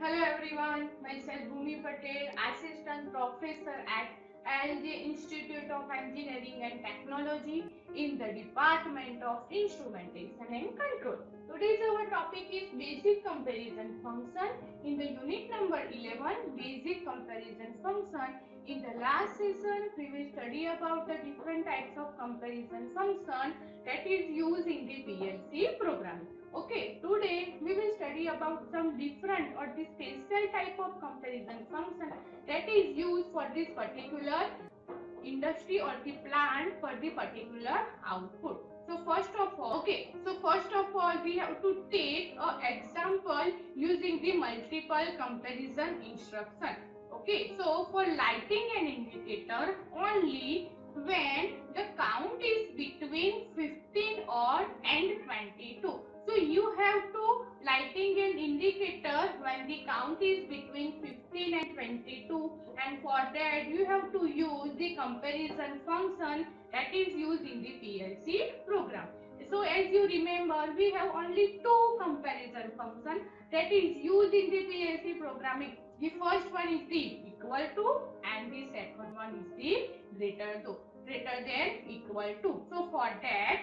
Hello everyone, myself Bhumi Patel, Assistant Professor at LJ Institute of Engineering and Technology in the Department of Instrumentation and Control. Today's our topic is Basic Comparison Function. In the unit number 11, Basic Comparison Function. In the last session, we will study about the different types of comparison function that is used in the PLC program. Okay, today we will study about some different or the special type of comparison function that is used for this particular industry or the plant for the particular output. So first of all, we have to take an example using the multiple comparison instruction. Okay, so for lighting an indicator only when the count is between 15 or and 22. So you have to lighting an indicator when the count is between 15 and 22, and for that you have to use the comparison function that is used in the PLC program. So as you remember, we have only two comparison functions that is used in the PLC programming. The first one is the equal to and the second one is the greater than equal to. So for that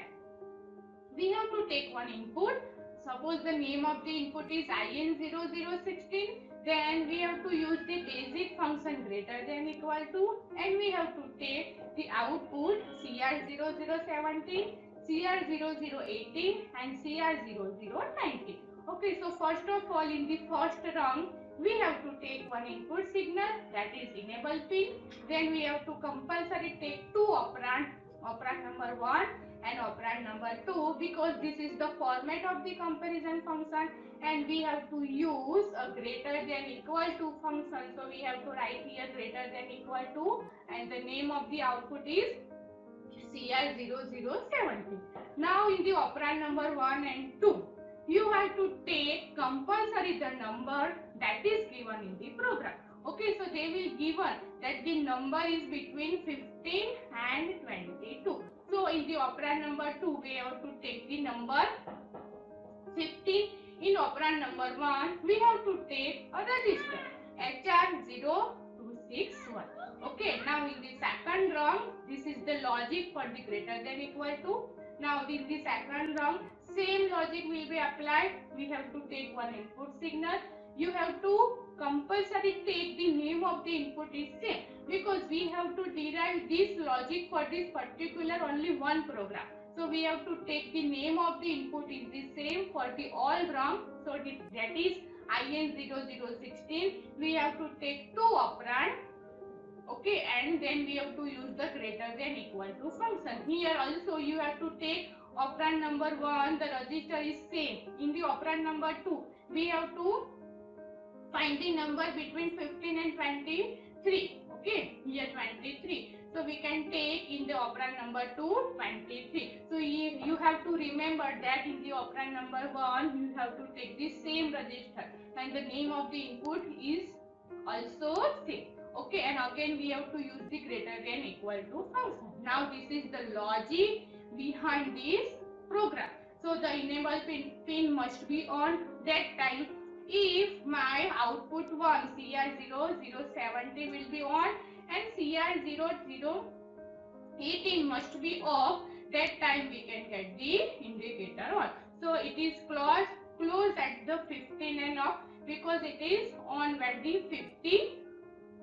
we have to take one input. Suppose the name of the input is IN0016, then we have to use the basic function greater than equal to, and we have to take the output CR0017, CR0018 and CR0019. Okay, so first of all in the first rung we have to take one input signal, that is enable pin. Then we have to compulsory take two operand number 1 and operand number 2, because this is the format of the comparison function, and we have to use a greater than equal to function. So we have to write here greater than equal to, and the name of the output is CR0017. Now in the operand number 1 and 2, you have to take compulsory the number that is given in the program. Okay, so they will given that the number is between 15 and 22. So in the operand number 2, we have to take the number 15. In operand number 1, we have to take a register HR0261. Okay, now in the second rung, this is the logic for the greater than equal to. Now in the second rung, same logic will be applied. We have to take one input signal. You have to compulsory take the name of the input is same, because we have to derive this logic for this particular only one program. So we have to take the name of the input is the same for the all rung. So that is IN0016. We have to take two operand. Okay, and then we have to use the greater than equal to function. Here also you have to take operand number 1, the register is same. In the operand number 2, we have to find the number between 15 and 23. Okay, here 23. So we can take in the operand number 2 23. So you have to remember that in the operand number 1 you have to take the same register, and the name of the input is also same. Okay, and again we have to use the greater than equal to function. Now this is the logic behind this program. So the enable pin must be on that time. If my output 1 CR0070 will be on and CR0018 must be off, that time we can get the indicator on. So it is closed at the 15 and off, because it is on when the 50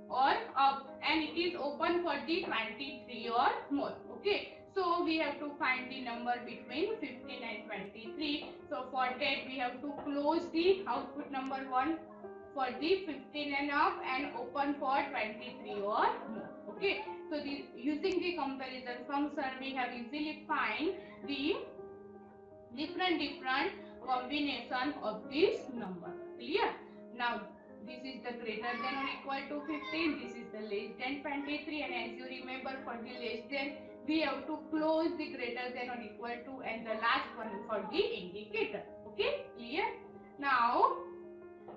or up, and it is open for the 23 or more. Okay, so we have to find the number between 15 and 23. So for that we have to close the output number 1 for the 15 and up and open for 23 or more. Okay, so using the comparison function, we have easily find the different combination of this number. Clear? Now this is the greater than or equal to 15, this is the less than 23, and as you remember, for the less than we have to close the greater than or equal to and the last one for the indicator. Okay, clear? Now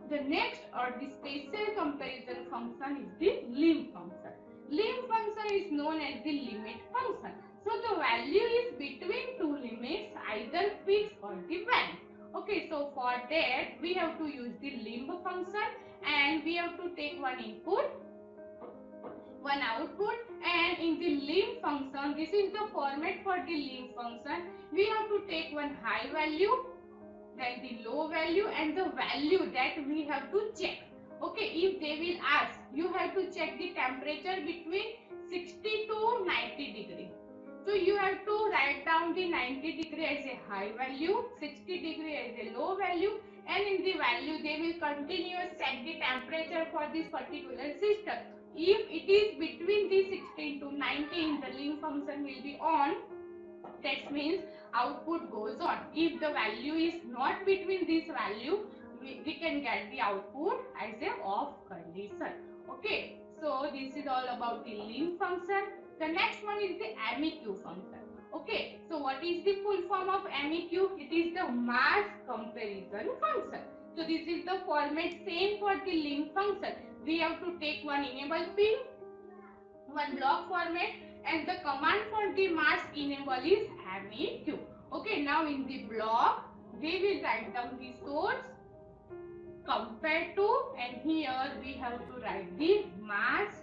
the next or the special comparison function is the limit function. Limit function is known as the limit function. So the value is between two limits, either fixed or the value. Okay, so for that we have to use the limit function, and we have to take one input, one output, and in the limit function, this is the format for the limit function. We have to take one high value, then the low value, and the value that we have to check. Okay, if they will ask, you have to check the temperature between 60 to 90 degree. So you have to write down the 90 degree as a high value, 60 degree as a low value, and in the value they will continue set the temperature for this particular system. If it is between the 16 to 19, the limit function will be on. That means output goes on. If the value is not between this value, we can get the output as a off condition. Okay, so this is all about the limit function. The next one is the MEQ function. Okay, so what is the full form of MEQ? It is the mass comparison function. So this is the format same for the limit function. We have to take one enable pin, one block format, and the command for the mass enable is MEQ. Okay, now in the block they will write down the source, compared to, and here we have to write the mass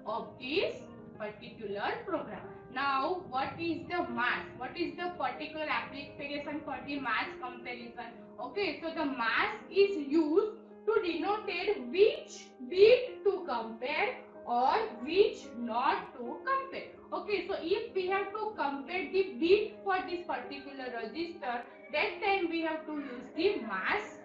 of this particular program. Now what is the mass? What is the particular application for the mass comparison? Okay, so the mass is used to denote which bit to compare or which not to compare. Okay, so if we have to compare the bit for this particular register, that time we have to use the mass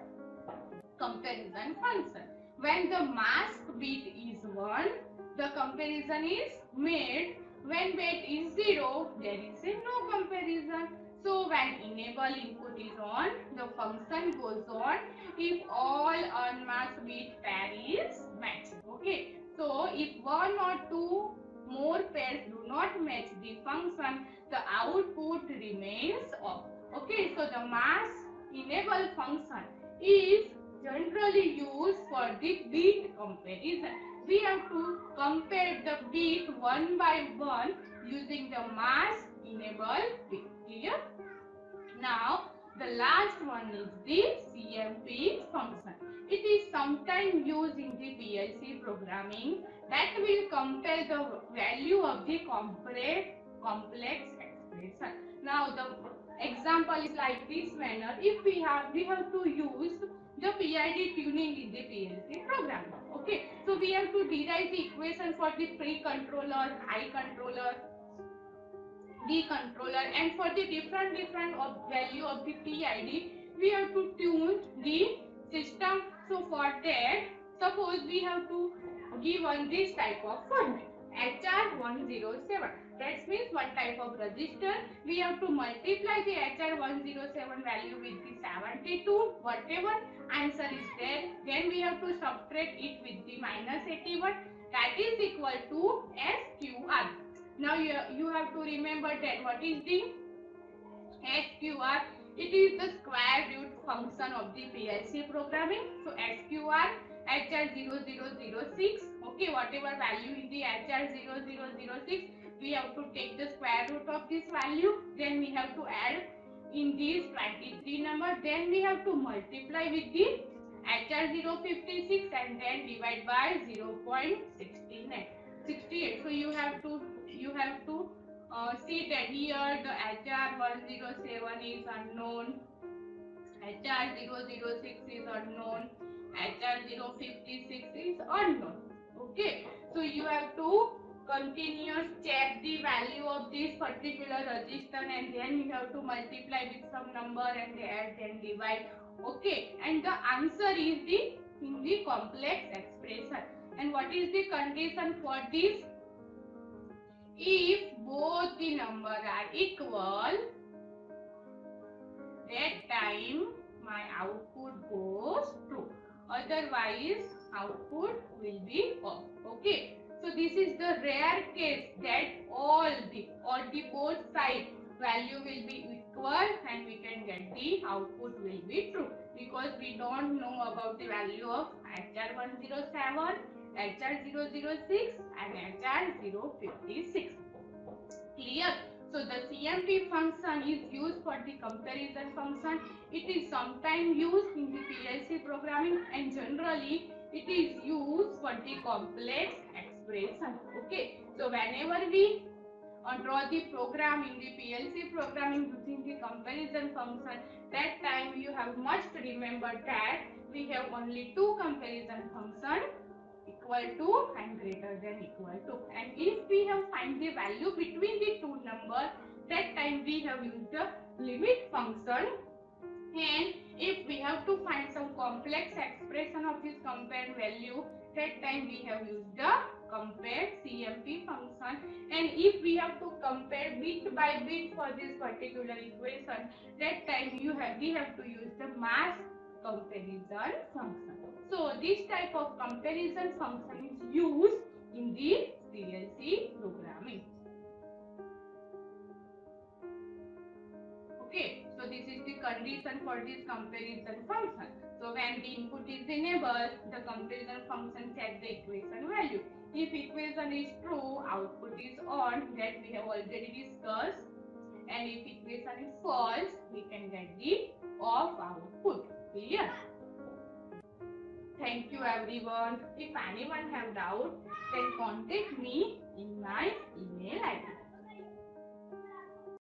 comparison function. When the mask bit is 1, the comparison is made. When bit is 0, there is a no comparison. So when enable input is on, the function goes on if all unmasked bit pair is matching. Okay, so if one or two more pairs do not match the function, the output remains off. Okay, so the mask enable function is generally used for the bit comparison. We have to compare the bit one by one using the mass enable bit. Clear? Now the last one is the CMP function. It is sometimes used in the PLC programming that will compare the value of the complex expression. Now the example is like this manner. If we have to use the PID tuning in the PLC program. Okay, so we have to derive the equation for the pre-controller, high controller, the controller, and for the different value of the PID, we have to tune the system. So for that, suppose we have to give on this type of format, HR107. That means one type of register. We have to multiply the HR107 value with the 72, whatever answer is there. Then we have to subtract it with the -81. That is equal to SQR. Now you have to remember that what is the SQR? It is the square root function of the PLC programming. So SQR HR0006. Okay, whatever value is the HR0006, we have to take the square root of this value. Then we have to add in these 23 number. Then we have to multiply with the HR056 and then divide by 0.68. So you have to see that here the HR107 is unknown, HR006 is unknown, HR056 is unknown. Okay, so you have to continuous check the value of this particular register, and then you have to multiply with some number and add and divide. Okay, and the answer is in the complex expression. And what is the condition for this? If both the numbers are equal, that time my output goes true. Otherwise, output will be off. Okay. So this is the rare case that all the or the both side value will be equal and we can get the output will be true, because we don't know about the value of HR107, HR006 and HR056. Clear? So the CMP function is used for the comparison function. It is sometimes used in the PLC programming and generally it is used for the complex expression. Okay. So whenever we draw the program in the PLC programming using the comparison function, that time you have must remember that we have only two comparison functions, equal to and greater than equal to, and if we have find the value between the two numbers, that time we have used the limit function, and if we have to find some complex expression of this compared value, that time we have used the compare CMP function, and if we have to compare bit by bit for this particular equation, that time we have to use the mass comparison function. So this type of comparison function is used in the PLC programming. Okay, so this is the condition for this comparison function. So when the input is enabled, the comparison function checks the equation value. If equation is true, output is on, that we have already discussed. And if equation is false, we can get the off output. Clear? Thank you everyone. If anyone have doubt, then contact me in my email ID.